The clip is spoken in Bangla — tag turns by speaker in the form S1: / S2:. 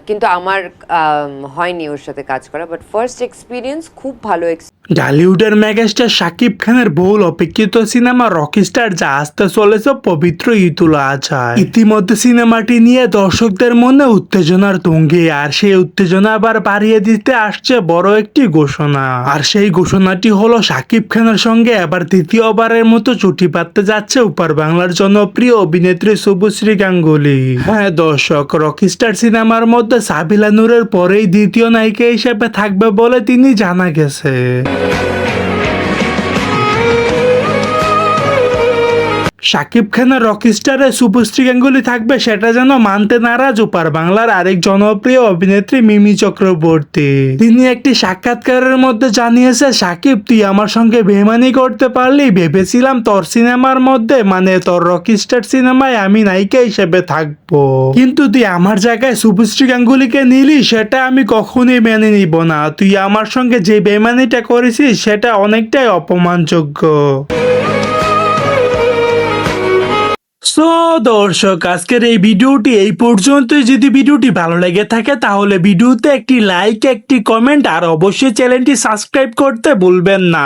S1: কিন্তু আমার হয়নি ওর সাথে কাজ করা, বাট ফার্স্ট এক্সপিরিয়েন্স খুব ভালো।
S2: ঢালিউডের মেগাস্টার শাকিব খানের বহুল অপেক্ষিত সিনেমা রকিস্টার যা আসতে চলেছে পবিত্র ঈদুল আজহায়। ইতিমধ্যে সিনেমাটি নিয়ে দর্শকদের মনে উত্তেজনার তুঙ্গে, আর সেই উত্তেজনা আবার বাড়িয়ে দিতে আসছে বড় একটি ঘোষণা। আর সেই ঘোষণাটি হলো শাকিব খানের সঙ্গে এবার দ্বিতীয়বারের মতো জুটি বাঁধতে যাচ্ছে উপর বাংলার জনপ্রিয় অভিনেত্রী শুভশ্রী গাঙ্গুলি। হ্যাঁ দর্শক, রকিস্টার সিনেমার মধ্যে সাবিলা নূরের পরেই দ্বিতীয় নায়িকা হিসেবে থাকবে বলে তিনি জানা গেছে। শাকিব খানের রকিস্টারে শুভশ্রী গাঙ্গুলি থাকবে সেটা যেন মানতে নারাজ উপর বাংলার আরেক জনপ্রিয় অভিনেত্রী মিমি চক্রবর্তী। তিনি একটি সাক্ষাৎকারের মধ্যে জানিয়েছে, শাকিব তুই আমার সঙ্গে বেমানি করতে পারলি, ভেবেছিলাম তোর সিনেমার মধ্যে মানে তোর রকিস্টার সিনেমায় আমি নায়িকা হিসেবে থাকবো, কিন্তু তুই আমার জায়গায় শুভশ্রী গাঙ্গুলিকে নিলি, সেটা আমি কখনোই মেনে নিব না। তুই আমার সঙ্গে যে বেমানিটা করেছিস সেটা অনেকটাই অপমানযোগ্য। সো দর্শক, আজকের এই ভিডিওটি এই পর্যন্তই। যদি ভিডিওটি ভালো লেগে থাকে তাহলে ভিডিওতে একটি লাইক, একটি কমেন্ট আর অবশ্যই চ্যানেলটি সাবস্ক্রাইব করতে ভুলবেন না।